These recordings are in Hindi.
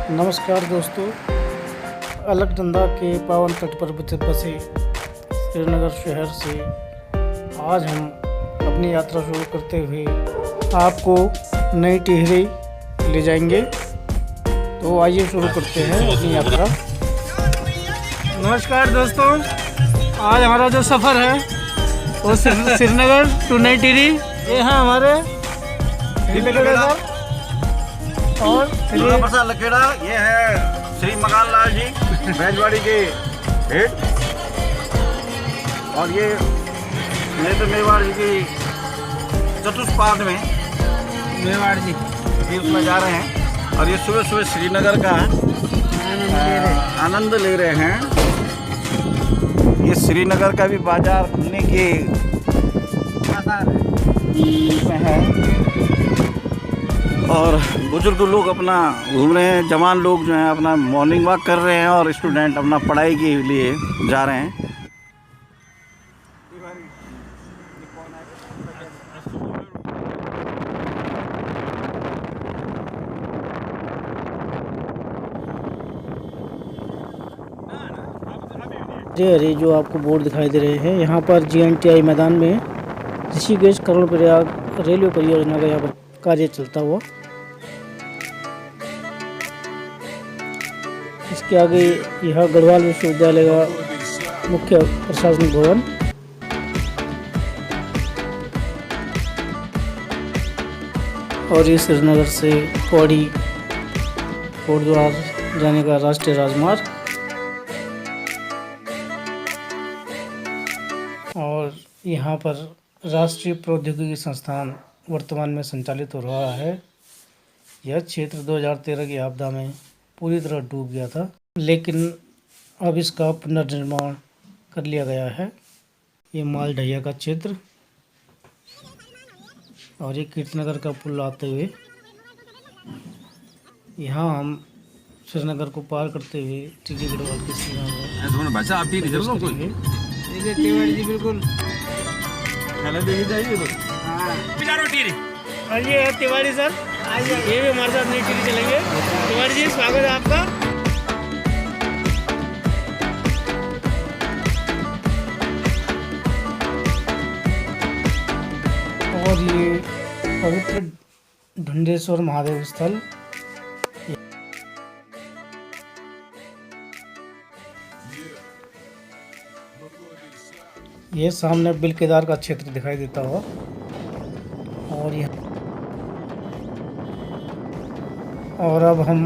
नमस्कार दोस्तों, अलकनंदा के पावन तट पर बसे श्रीनगर शहर से आज हम अपनी यात्रा शुरू करते हुए आपको नई टिहरी ले जाएंगे। तो आइए शुरू करते हैं अपनी यात्रा। नमस्कार दोस्तों, आज हमारा जो सफ़र है वो श्रीनगर टू नई टिहरी। ये हैं हमारे और प्रसाद लखेड़ा। ये है श्री मकान लाल जी भैंसवाड़ी के हेड, और ये नेत्र मेवाड़ जी की चतुष्पाद में मेवाड़ जी भी उसमें जा रहे हैं। और ये सुबह सुबह श्रीनगर का आनंद ले रहे हैं। ये श्रीनगर का भी बाजार खुलने के में है, और बुजुर्ग लोग अपना घूम रहे हैं, जवान लोग जो हैं अपना मॉर्निंग वॉक कर रहे हैं, और स्टूडेंट अपना पढ़ाई के लिए जा रहे हैं। हरे जो आपको बोर्ड दिखाई दे रहे हैं, यहाँ पर GNTI मैदान में ऋषिकेश कर्णप्रयाग रेलवे परियोजना का यहाँ पर कार्य चलता हुआ। इसके आगे यह गढ़वाल विश्वविद्यालय का मुख्य प्रशासनिक भवन। और ये श्रीनगर से पौड़ी कोटद्वार जाने का राष्ट्रीय राजमार्ग। और यहाँ पर राष्ट्रीय प्रौद्योगिकी संस्थान वर्तमान में संचालित हो रहा है। यह क्षेत्र 2013 की आपदा में पूरी तरह डूब गया था, लेकिन अब इसका पुनर्निर्माण कर लिया गया है। ये माल ढैया का क्षेत्र, और ये कीर्तनगर का पुल आते हुए यहाँ हम श्रीनगर को पार करते हुए टीटी गढ़वाल की सीमा में बिल्कुल और ये है तिवारी सर, ये भी हमारे साथ नई टिहरी चलेंगे। तिवारी जी, स्वागत है आपका। और ये पवित्र ढुंडेश्वर महादेव स्थल, ये सामने बिल केदार का क्षेत्र दिखाई देता हुआ। और अब हम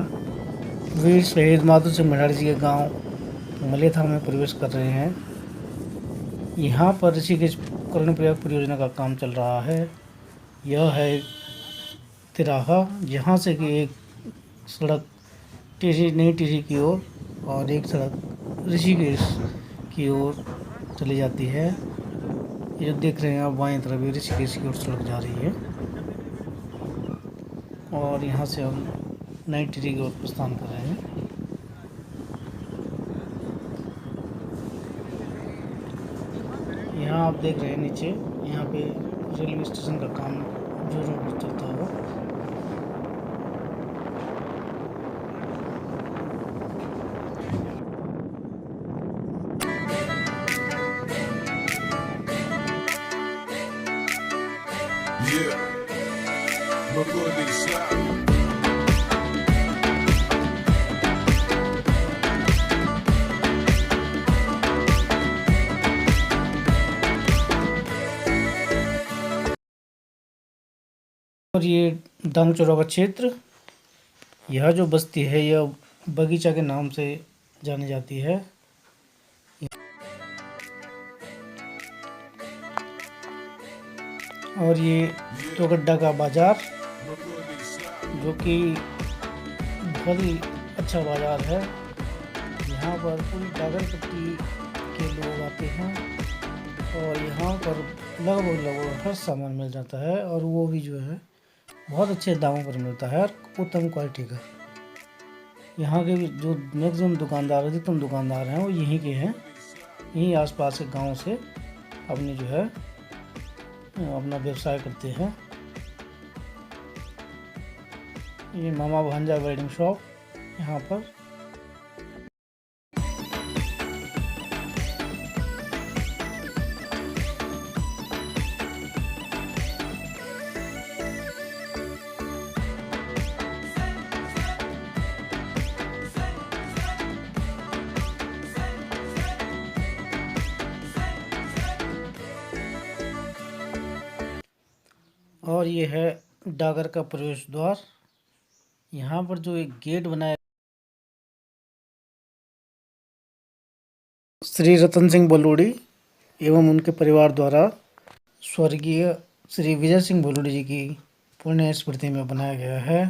वीर शहीद माधो सिंह मढ़ाड़ी जी के गांव मलेथा में प्रवेश कर रहे हैं। यहाँ पर ऋषिकेश कर्णप्रयाग परियोजना का काम चल रहा है। यह है तिराहा, जहाँ से कि एक सड़क टिहरी नई टिहरी की ओर और एक सड़क ऋषिकेश की ओर चली जाती है। ये जो देख रहे हैं आप बाएं तरफ, ये ऋषिकेश की ओर सड़क जा रही है। और यहाँ से हम नई टिहरी की ओर प्रस्थान कर रहे हैं। यहाँ आप देख रहे हैं नीचे, यहाँ पे रेलवे स्टेशन का काम जोरों पर चलता हुआ। और ये दांगचोरा का क्षेत्र, यह जो बस्ती है यह बगीचा के नाम से जानी जाती है। और ये चौगड्डा का बाजार, जो कि बहुत ही अच्छा बाजार है। यहाँ पर पूरी डागर पट्टी के लोग आते हैं, और यहाँ पर लगभग हर सामान मिल जाता है, और वो भी जो है बहुत अच्छे दामों पर मिलता है और उत्तम क्वालिटी का। यहाँ के जो मैक्सिमम दुकानदार, अधिकतम दुकानदार हैं, वो यहीं के हैं। यहीं आसपास के गांव से अपनी जो है अपना व्यवसाय करते हैं। ये मामा भांजा वेडिंग शॉप, यहाँ पर। और ये है डागर का प्रवेश द्वार। यहाँ पर जो एक गेट बनाया श्री रतन सिंह बलूड़ी एवं उनके परिवार द्वारा स्वर्गीय श्री विजय सिंह बलूड़ी जी की पुण्य स्मृति में बनाया गया है।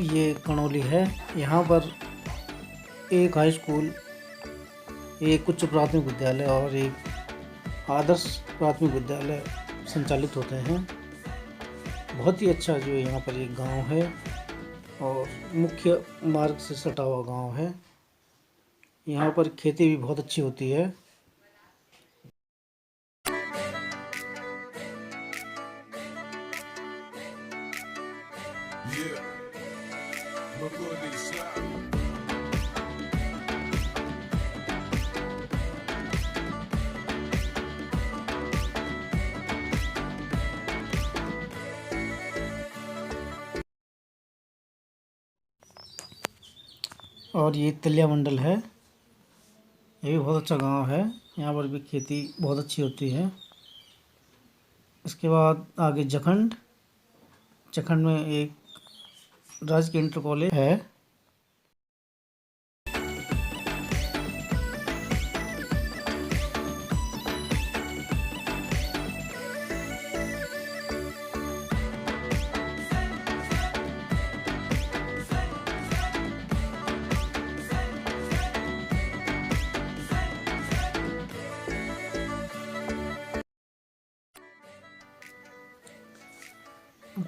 ये कणौली है। यहाँ पर एक हाई स्कूल, एक उच्च प्राथमिक विद्यालय और एक आदर्श प्राथमिक विद्यालय संचालित होते हैं। बहुत ही अच्छा जो यहाँ पर एक गांव है और मुख्य मार्ग से सटा हुआ गांव है। यहाँ पर खेती भी बहुत अच्छी होती है। और ये तिलिया मंडल है। ये भी बहुत अच्छा गांव है। यहाँ पर भी खेती बहुत अच्छी होती है। इसके बाद आगे जखंड में एक राजकीय इंटर कॉलेज है।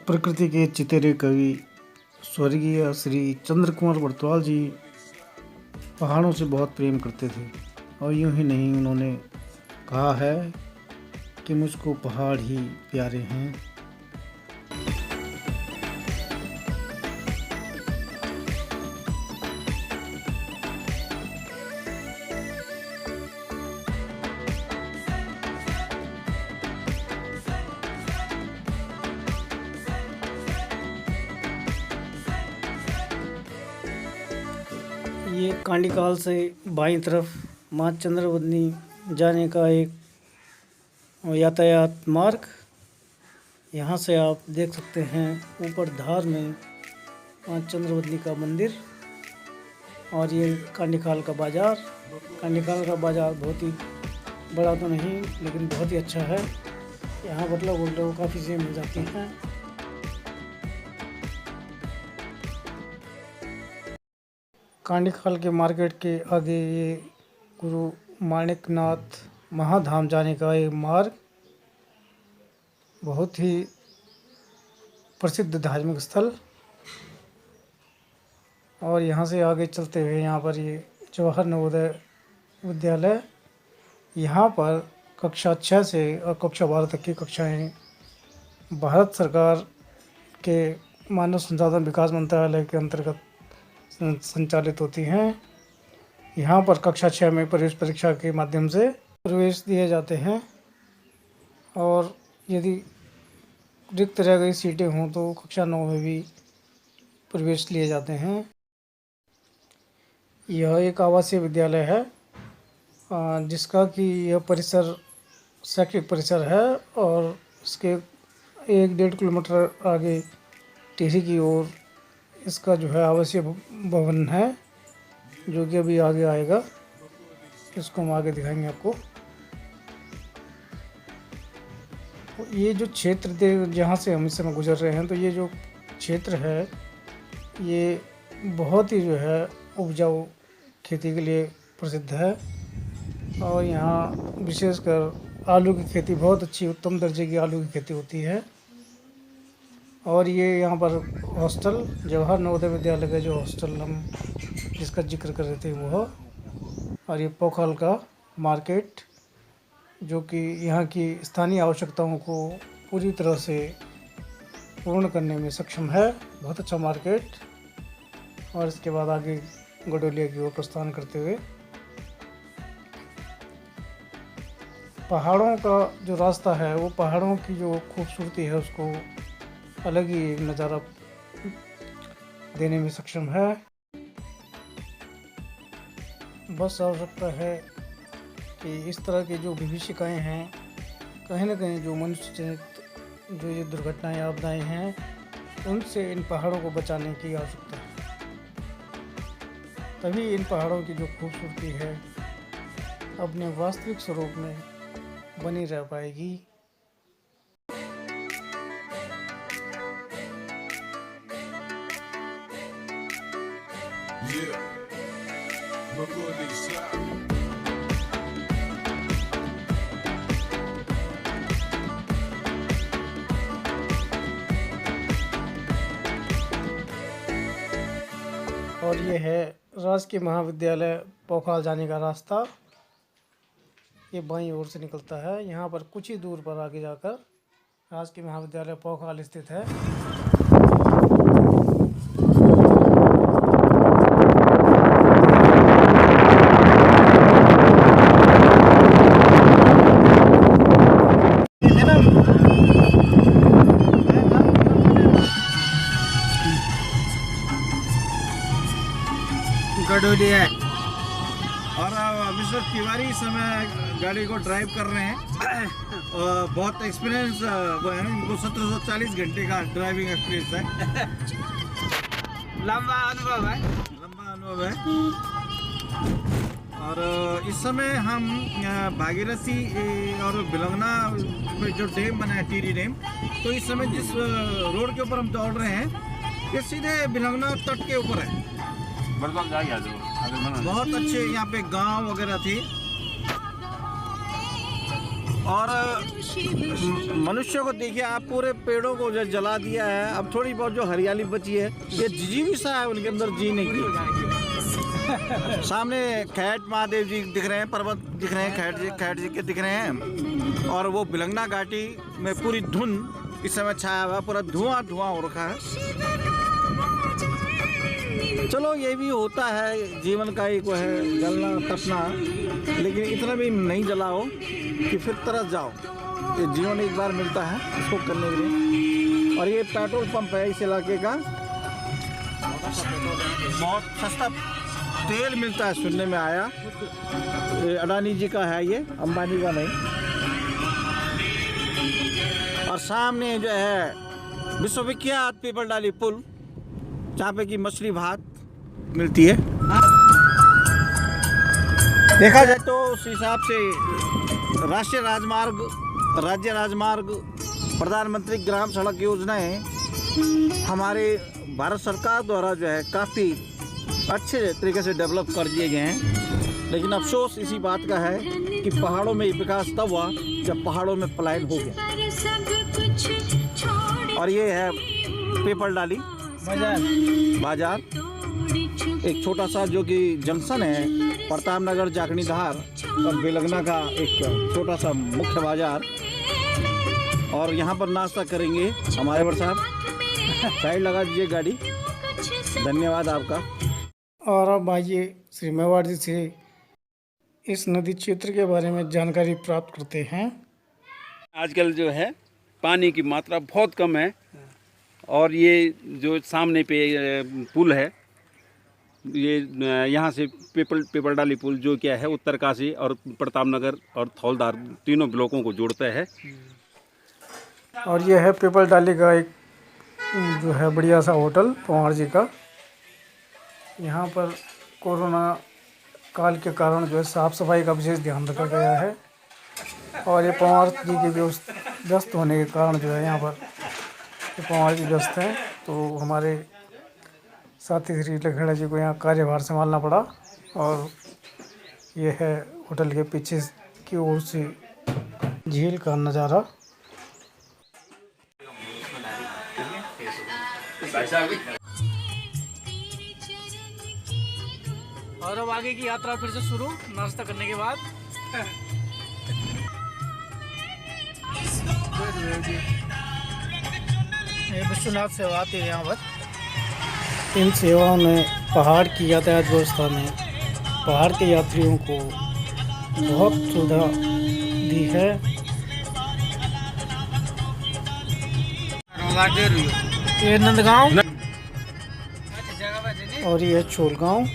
प्रकृति के चितेरे कवि स्वर्गीय श्री चंद्र कुमार बरतवाल जी पहाड़ों से बहुत प्रेम करते थे और यूं ही नहीं, उन्होंने कहा है कि मुझको पहाड़ ही प्यारे हैं। ये कांडीकाल से बाईं तरफ माँ चंद्रवदनी जाने का एक यातायात मार्ग। यहाँ से आप देख सकते हैं ऊपर धार में माँ चंद्रवदनी का मंदिर। और ये कांडीकाल का बाज़ार। कांडीकाल का बाज़ार बहुत ही बड़ा तो नहीं, लेकिन बहुत ही अच्छा है। यहाँ पर लोग काफ़ी चीज़ें मिल जाती हैं। कांडीखाल के मार्केट के आगे ये गुरु माणिकनाथ महाधाम जाने का एक मार्ग, बहुत ही प्रसिद्ध धार्मिक स्थल। और यहाँ से आगे चलते हुए यहाँ पर ये जवाहर नवोदय विद्यालय। यहाँ पर कक्षा 6 से और कक्षा 12 तक की कक्षाएं भारत सरकार के मानव संसाधन विकास मंत्रालय के अंतर्गत संचालित होती हैं। यहाँ पर कक्षा 6 में प्रवेश परीक्षा के माध्यम से प्रवेश दिए जाते हैं और यदि रिक्त रह गई सीटें हों तो कक्षा 9 में भी प्रवेश लिए जाते हैं। यह एक आवासीय विद्यालय है जिसका कि यह परिसर शैक्षिक परिसर है और इसके 1-1.5 किलोमीटर आगे टिहरी की ओर इसका जो है आवासीय भवन है, जो कि अभी आगे आएगा। इसको हम आगे दिखाएंगे आपको। ये जो क्षेत्र जहाँ से हम इस समय गुजर रहे हैं, तो ये जो क्षेत्र है ये बहुत ही जो है उपजाऊ खेती के लिए प्रसिद्ध है और यहाँ विशेषकर आलू की खेती बहुत अच्छी उत्तम दर्जे की आलू की खेती होती है। और ये यहाँ पर हॉस्टल जवाहर नवोदय विद्यालय का जो हॉस्टल हम जिसका जिक्र कर रहे थे वो, और ये पोखल का मार्केट जो कि यहाँ की स्थानीय आवश्यकताओं को पूरी तरह से पूर्ण करने में सक्षम है। बहुत अच्छा मार्केट। और इसके बाद आगे गडोलिया की ओर प्रस्थान करते हुए पहाड़ों का जो रास्ता है वो पहाड़ों की जो खूबसूरती है उसको अलग ही नज़ारा देने में सक्षम है। बस आवश्यकता है कि इस तरह की जो विभीषिकाएँ हैं, कहीं न कहीं जो मनुष्य जनित जो ये दुर्घटनाएँ आपदाएँ हैं उनसे इन पहाड़ों को बचाने की आवश्यकता है। तभी इन पहाड़ों की जो खूबसूरती है अपने वास्तविक स्वरूप में बनी रह पाएगी। और ये है राजकीय महाविद्यालय पोखाल जाने का रास्ता। ये बाईं ओर से निकलता है। यहाँ पर कुछ ही दूर पर आगे जाकर राजकीय महाविद्यालय पोखाल स्थित है। गडोलिया है और मिस्टर तिवारी इस समय गाड़ी को ड्राइव कर रहे हैं। बहुत एक्सपीरियंस वो है, इनको 1740 घंटे का ड्राइविंग एक्सपीरियंस है। लंबा अनुभव है। और इस समय हम भागीरथी और बिलंगना में जो डैम बना है टीरी डैम, तो इस समय जिस रोड के ऊपर हम दौड़ रहे हैं ये सीधे बिलंगना तट के ऊपर है। बहुत अच्छे यहाँ पे गांव वगैरह थी और मनुष्य को देखिए आप, पूरे पेड़ों को जो जला दिया है। अब थोड़ी बहुत जो हरियाली बची है ये जीवी सा है उनके अंदर जीने की। सामने खैट महादेव जी दिख रहे हैं, पर्वत दिख रहे हैं, खैट जी के दिख रहे हैं। और वो बिलंगना घाटी में पूरी धुंध इस समय छाया हुआ, पूरा धुआं हो रखा है। चलो ये भी होता है, जीवन का एक वो है जलना तपना, लेकिन इतना भी नहीं जलाओ कि फिर तरस जाओ। ये जीवन एक बार मिलता है इसको करने के लिए। और ये पेट्रोल पंप है इस इलाके का, बहुत सस्ता तेल मिलता है सुनने में आया। ये अडानी जी का है, ये अंबानी का नहीं। और सामने जो है विश्वविख्यात पीपल डाली पुल, जहाँ पे की मछली भात मिलती है। देखा जाए तो उस हिसाब से राज्य राजमार्ग प्रधानमंत्री ग्राम सड़क योजनाएं हमारे भारत सरकार द्वारा जो है काफ़ी अच्छे तरीके से डेवलप कर दिए गए हैं। लेकिन अफसोस इसी बात का है कि पहाड़ों में विकास तब हुआ जब पहाड़ों में पलायन हो गया। और ये है पीपल डाली बाजार, एक छोटा सा जो कि जंक्शन है प्रताप नगर जाखनी धार और बेलगना का एक छोटा सा मुख्य बाजार। और यहाँ पर नाश्ता करेंगे हमारे बड़ साहब। साइड लगा दीजिए गाड़ी, धन्यवाद आपका। और अब आइए श्री मेवाड़ जी से इस नदी क्षेत्र के बारे में जानकारी प्राप्त करते हैं। आजकल जो है पानी की मात्रा बहुत कम है और ये जो सामने पे पुल है, ये यहाँ से पीपल डाली पुल जो क्या है उत्तरकाशी और प्रताप नगर और थौलदार तीनों ब्लॉकों को जोड़ता है। और ये है पीपल डाली का एक जो है बढ़िया सा होटल पंवार जी का। यहाँ पर कोरोना काल के कारण जो है साफ़ सफाई का विशेष ध्यान रखा गया है। और ये पंवार जी के व्यस्त होने के कारण जो है यहाँ पर पंवार जी व्यस्त हैं, तो हमारे साथी श्री लखेड़ा जी को यहाँ कार्यभार संभालना पड़ा। और ये है होटल के पीछे की ओर से झील का नज़ारा। और अब आगे की यात्रा फिर से शुरू, नाश्ता करने के बाद। ये विश्वनाथ सेवा आती है यहाँ पर। इन सेवाओं ने पहाड़ की यातायात व्यवस्था में पहाड़ के यात्रियों को बहुत सुविधा दी है। ये नंदगांव और ये चोलगांव।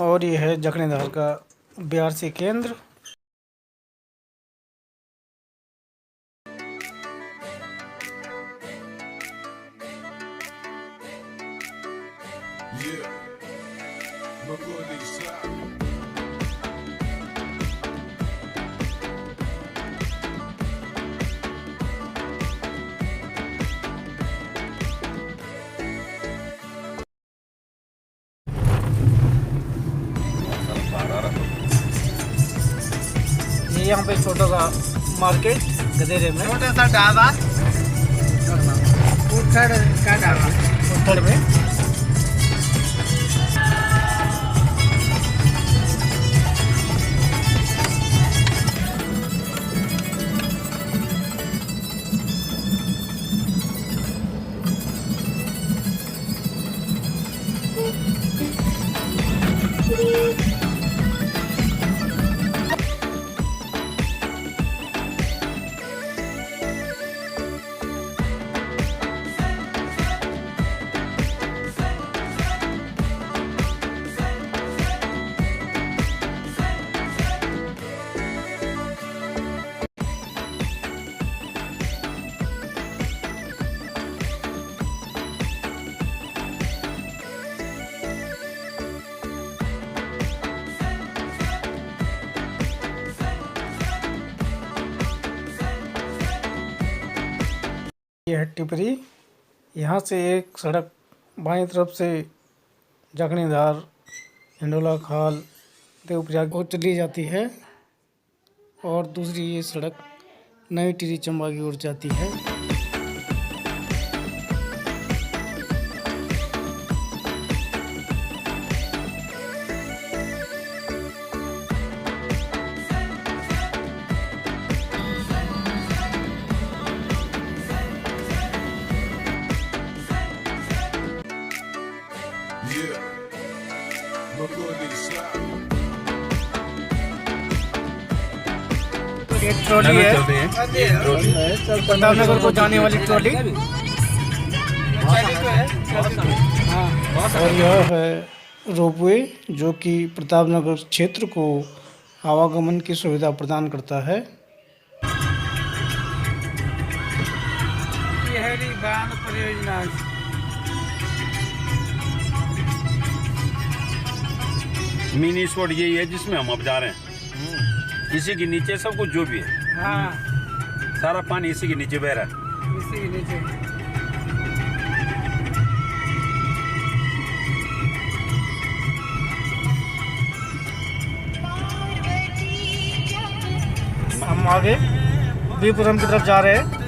और ये है जखनेदार का बीआरसी केंद्र। ये यहाँ पे छोटा सा मार्केट गदेरे में, छोटा सा ढाबा उठड़ का ढाबा उठड़ में। ये है टिपरी। यहाँ से एक सड़क बाईं तरफ से जखनीधार, हिंडोला खाल, देवप्रयाग को चली जाती है और दूसरी ये सड़क नई टिहरी चंबा की ओर जाती है। एक ट्रॉली है, प्रतापनगर को जाने वाली ट्रॉली। और यह है रोपवे जो कि प्रतापनगर क्षेत्र को आवागमन की सुविधा प्रदान करता है। परियोजना मिनी स्पॉट यही है जिसमें हम अब जा रहे हैं। इसी के नीचे सब कुछ जो भी है, हाँ, सारा पानी इसी के नीचे बह रहा है। इसी के नीचे हम आगे बीपुरम की तरफ जा रहे हैं।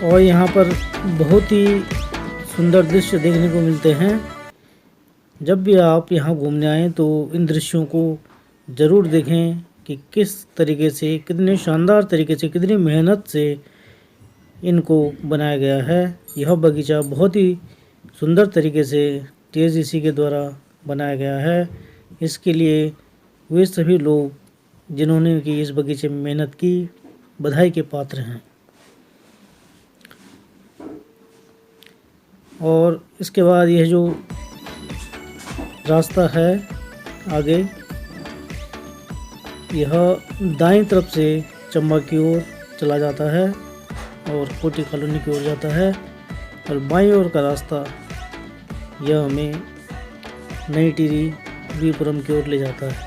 और यहाँ पर बहुत ही सुंदर दृश्य देखने को मिलते हैं। जब भी आप यहाँ घूमने आएँ तो इन दृश्यों को ज़रूर देखें कि किस तरीके से, कितने शानदार तरीके से, कितनी मेहनत से इनको बनाया गया है। यह बगीचा बहुत ही सुंदर तरीके से तेज इसी के द्वारा बनाया गया है। इसके लिए वे सभी लोग जिन्होंने कि इस बगीचे में मेहनत की, बधाई के पात्र हैं। और इसके बाद यह जो रास्ता है आगे, यह दाईं तरफ से चंबा की ओर चला जाता है और कोटी कॉलोनी की ओर जाता है, और बाईं ओर का रास्ता यह हमें नई टिहरी वीरपुरम की ओर ले जाता है।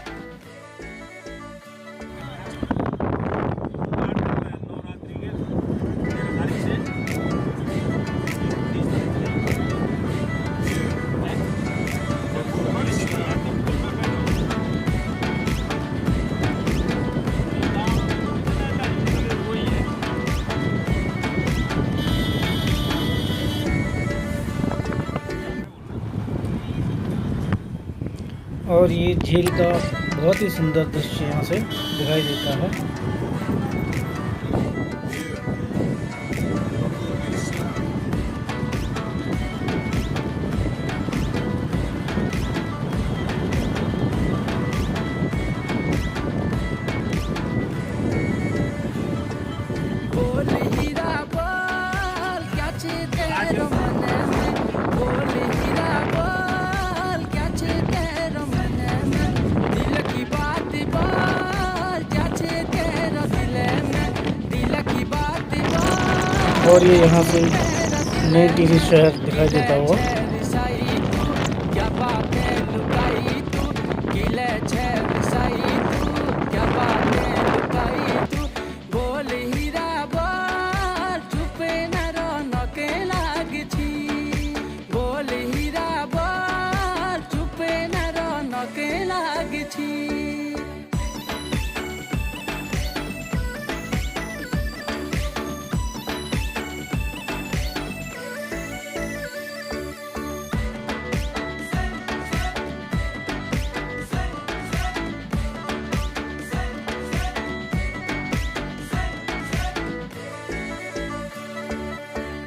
और ये झील का बहुत ही सुंदर दृश्य यहाँ से दिखाई देता है। और ये यहाँ से नई टिहरी शहर दिखाई देता हुआ।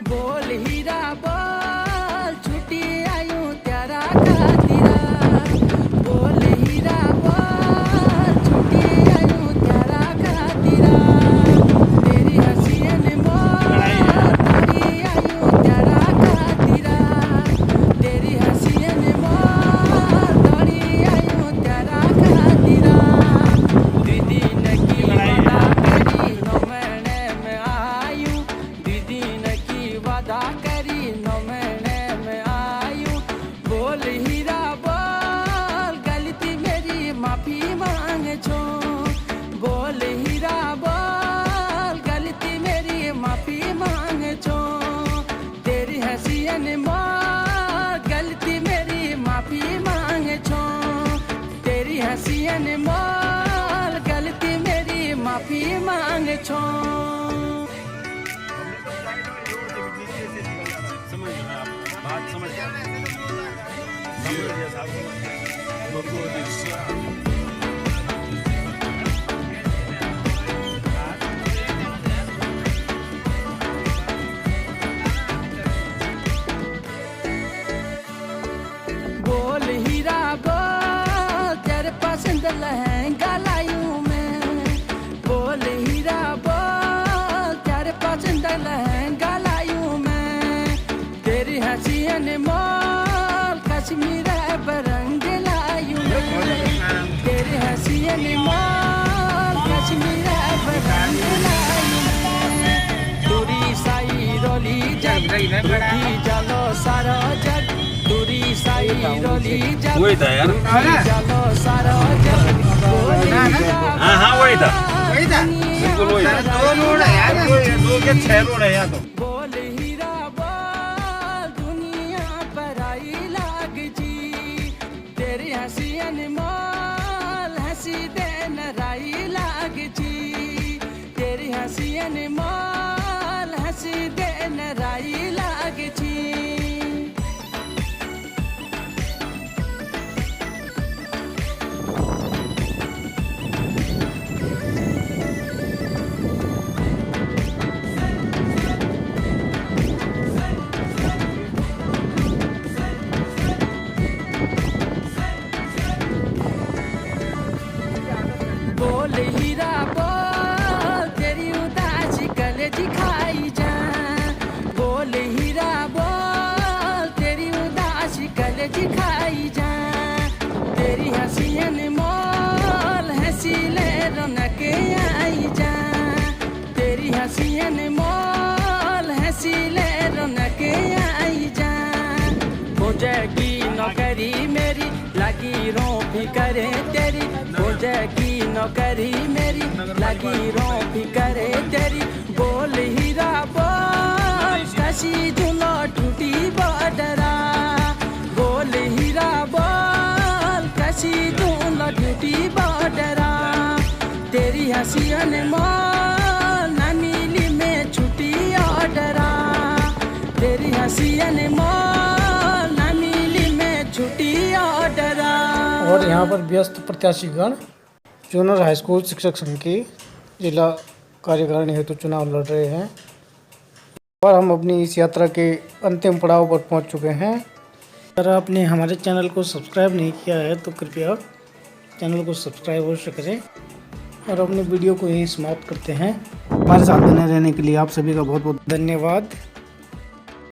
बोल हीरा बोल छुट्टी आयूं तेरा खातिरा, बोल हीरा बोल छुट्टी आयूं तेरा खातिरा, तेरी हंसी ने मोर तारी आयूं तेरा खातिरा, तेरी हंसी ने मोर तारी आयूं तेरा खातिरा, दीदी ने की वादा करी नो मैंने में आयूं, दीदी ने वादा करी नो मैंने में आयूं, बोल हीरा बोल गलती मेरी माफी मांग छो, बोल हीरा बोल गलती मेरी माफी मांग छो, तेरी हंसी ने मोर गलती मेरी माफी मांग छो, तेरी हंसी ने मोर गलती मेरी माफी मांग छो। बोल हीरा बोल तेरे पसंद लहंगा लायूं मैं, बोल हीरा बोल तेरे पसंद लहंगा लायूं मैं, तेरी हंसी ने मोल कश्मीर बरंग लायूं मैं, तेरी हंसी ने मोल कश्मीर बरंग लायूं मैं, तुरी साई रोली जग टूटी जालो सारा जग, तुरी साई रोली जग टूटी जालो सारा जग, हाँ हाँ वही था, बिल्कुल वही था। 2 रोड है यार, 2 के 6 रोड है यहाँ तो। बोल हीरा बोल दुनिया पर आई लाग जी, तेरी हंसी अनमोल हंसी देन राई लाग जी, तेरी हंसी अनमोल हंसी देन राई लाग जी। तेरी हंसी अनमोल हंसी ले रौनक आई जा हो जाएगी नौकरी मेरी लगी रो भी करे तेरी हो जाएगी नौकरी मेरी लगी रो भी करे तेरी बोल हीरा बोल कशी झूलो टूटी बॉर्डरा बोल हीरा बोल कशी झूलो टूटी बॉर्डरा तेरी हंसी अनमोल ना मिली में छुट्टी ऑर्डरा तेरी हंसी अनमोल ना मिली में छुट्टी ऑर्डरा। और यहाँ पर व्यस्त प्रत्याशीगण जूनियर हाई स्कूल शिक्षक संघ की जिला कार्यकारिणी हेतु चुनाव लड़ रहे हैं और हम अपनी इस यात्रा के अंतिम पड़ाव पर पहुँच चुके हैं। अगर आपने हमारे चैनल को सब्सक्राइब नहीं किया है तो कृपया चैनल को सब्सक्राइब अवश्य करें और अपने वीडियो को यहीं समाप्त करते हैं। हमारे साथ बने रहने के लिए आप सभी का बहुत बहुत धन्यवाद।